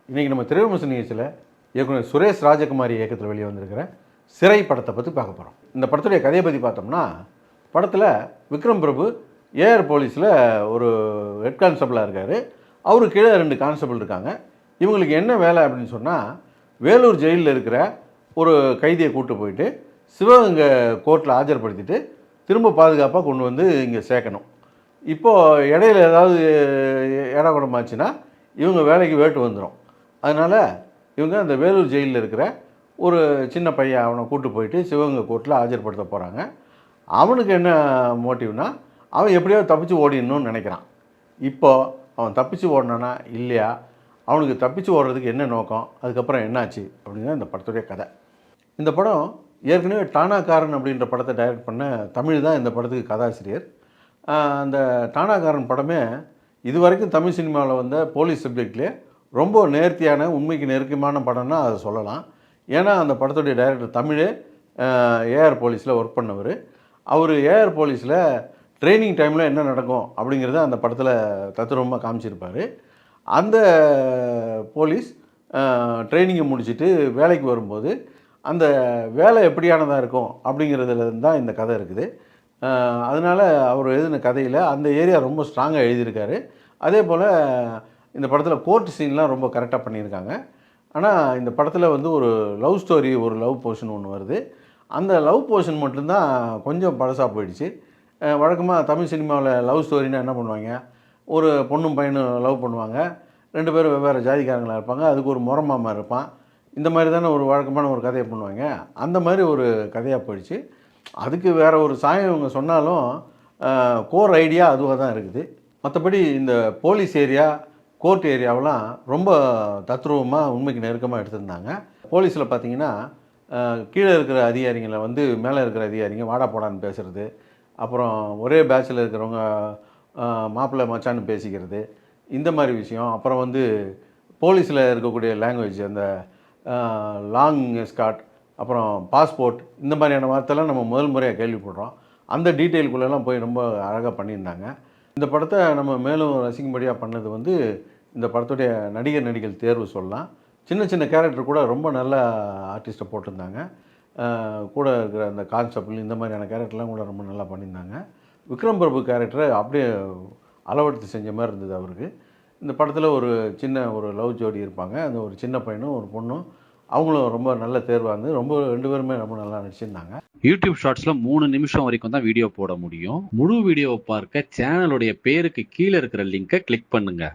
இன்றைக்கி நம்ம திரைவிமர்சன நிகழ்ச்சியில் இயக்குனர் சுரேஷ் ராஜகுமாரி இயக்கத்தில் வெளியே வந்திருக்கிற சிறை படத்தை பற்றி பார்க்க போகிறோம். இந்த படத்துடைய கதையை பற்றி பார்த்தோம்னா, படத்தில் விக்ரம் பிரபு ஏஆர் போலீஸில் ஒரு ஹெட் கான்ஸ்டபிளாக இருக்கார். அவருக்கு கீழே 2 கான்ஸ்டபிள் இருக்காங்க. இவங்களுக்கு என்ன வேலை அப்படின்னு சொன்னால், வேலூர் ஜெயிலில் இருக்கிற ஒரு கைதியை கூப்பிட்டு போயிட்டு சிவகங்கை கோர்ட்டில் ஆஜர்படுத்திட்டு திரும்ப பாதுகாப்பாக கொண்டு வந்து இங்கே சேர்க்கணும். இப்போது இடையில ஏதாவது ஏடாகுடமாச்சுன்னா இவங்க வேலைக்கு வேட்டு வந்துடும். அதனால் இவங்க அந்த வேலூர் ஜெயிலில் இருக்கிற ஒரு சின்ன பையன் அவனை கூப்பிட்டு போயிட்டு சிவகங்கை கோர்ட்டில் ஆஜர்படுத்த போகிறாங்க. அவனுக்கு என்ன மோட்டிவ்னா, அவன் எப்படியாவது தப்பிச்சு ஓடிடணும்னு நினைக்கிறான். இப்போது அவன் தப்பிச்சு ஓடினானா இல்லையா, அவனுக்கு தப்பிச்சு ஓடுறதுக்கு என்ன நோக்கம், அதுக்கப்புறம் என்னாச்சு அப்படிங்கிற இந்த படத்துடைய கதை. இந்த படம் ஏற்கனவே டானாக்காரன் அப்படின்ற படத்தை டைரக்ட் பண்ண தமிழ் தான் இந்த படத்துக்கு கதாசிரியர். அந்த டானாக்காரன் படமே இது வரைக்கும் தமிழ் சினிமாவில் வந்த போலீஸ் சப்ஜெக்ட்லேயே ரொம்ப நேர்த்தியான உண்மைக்கு நெருக்கமான படம்னா அதை சொல்லலாம். ஏன்னா அந்த படத்துடைய டைரக்டர் தமிழே ஏஆர் போலீஸில் ஒர்க் பண்ணவர். அவர் ஏஆர் போலீஸில் ட்ரைனிங் டைமில் என்ன நடக்கும் அப்படிங்கிறத அந்த படத்தில் தத்ரூபமாக காமிச்சிருப்பார். அந்த போலீஸ் ட்ரைனிங்கை முடிச்சுட்டு வேலைக்கு வரும்போது அந்த வேலை எப்படியானதாக இருக்கும் அப்படிங்கிறதுல தான் இந்த கதை இருக்குது. அதனால் அவர் எழுதின கதையில் அந்த ஏரியா ரொம்ப ஸ்ட்ராங்காக எழுதியிருக்காரு. அதே போல் இந்த படத்தில் கோர்ட் சீன்லாம் ரொம்ப கரெக்டாக பண்ணியிருக்காங்க. ஆனால் இந்த படத்தில் வந்து ஒரு லவ் ஸ்டோரி, ஒரு லவ் போர்ஷன் ஒன்று வருது. அந்த லவ் போர்ஷன் மட்டும்தான் கொஞ்சம் பழசாக போயிடுச்சு. வழக்கமாக தமிழ் சினிமாவில் லவ் ஸ்டோரின்னா என்ன பண்ணுவாங்க, ஒரு பொண்ணும் பையனும் லவ் பண்ணுவாங்க, 2 பேரும் வெவ்வேறு ஜாதிக்காரங்களாக இருப்பாங்க, அதுக்கு ஒரு முறமாமா இருப்பான், இந்த மாதிரி தானே ஒரு வழக்கமான ஒரு கதையை பண்ணுவாங்க. அந்த மாதிரி ஒரு கதையாக போயிடுச்சு. அதுக்கு வேறு ஒரு சாயம் இவங்க சொன்னாலும் கோர் ஐடியா அதுவாக தான் இருக்குது. மற்றபடி இந்த போலீஸ் ஏரியா, கோர்ட் ஏரியாவெலாம் ரொம்ப தத்ரூபமாக உண்மைக்கு நெருக்கமாக எடுத்திருந்தாங்க. போலீஸில் பார்த்திங்கன்னா, கீழே இருக்கிற அதிகாரிங்களை வந்து மேலே இருக்கிற அதிகாரிங்க வாடா போடான்னு பேசுகிறது, அப்புறம் ஒரே பேட்சில் இருக்கிறவங்க மாப்பிள்ளை மச்சான்னு பேசிக்கிறது, இந்த மாதிரி விஷயம். அப்புறம் வந்து போலீஸில் இருக்கக்கூடிய லாங்குவேஜ், அந்த லாங் எஸ்கார்ட், அப்புறம் பாஸ்போர்ட், இந்த மாதிரியான வார்த்தைலாம் நம்ம முதல் முறையாக கேள்விப்படுறோம். அந்த டீட்டெயிலுக்குள்ளெல்லாம் போய் ரொம்ப அழகாக பண்ணியிருந்தாங்க. இந்த படத்தை நம்ம மேலும் ரசிக்கும்படியாக பண்ணது வந்து இந்த படத்துடைய நடிகர்கள் தேர்வு சொல்லலாம். சின்ன சின்ன கேரக்டர் கூட ரொம்ப நல்ல ஆர்டிஸ்ட்டை போட்டிருந்தாங்க. கூட இருக்கிற அந்த கான்ஸ்டபிள், இந்த மாதிரியான கேரக்டர்லாம் கூட ரொம்ப நல்லா பண்ணியிருந்தாங்க. விக்ரம் பிரபு கேரக்டரை அப்படியே அளவெடுத்து செஞ்ச மாதிரி இருந்தது அவருக்கு. இந்த படத்தில் ஒரு சின்ன ஒரு லவ் ஜோடி இருப்பாங்க. அந்த ஒரு சின்ன பையனும் ஒரு பொண்ணும், அவங்களும் ரொம்ப நல்ல தேர்வாக இருந்து ரொம்ப 2 பேருமே ரொம்ப நல்லா நடிச்சிருந்தாங்க. யூடியூப் ஷார்ட்ஸ்ல 3 நிமிஷம் வரைக்கும் தான் வீடியோ போட முடியும். முழு வீடியோவை பார்க்க சேனலுடைய பேருக்கு கீழே இருக்கிற லிங்கை கிளிக் பண்ணுங்க.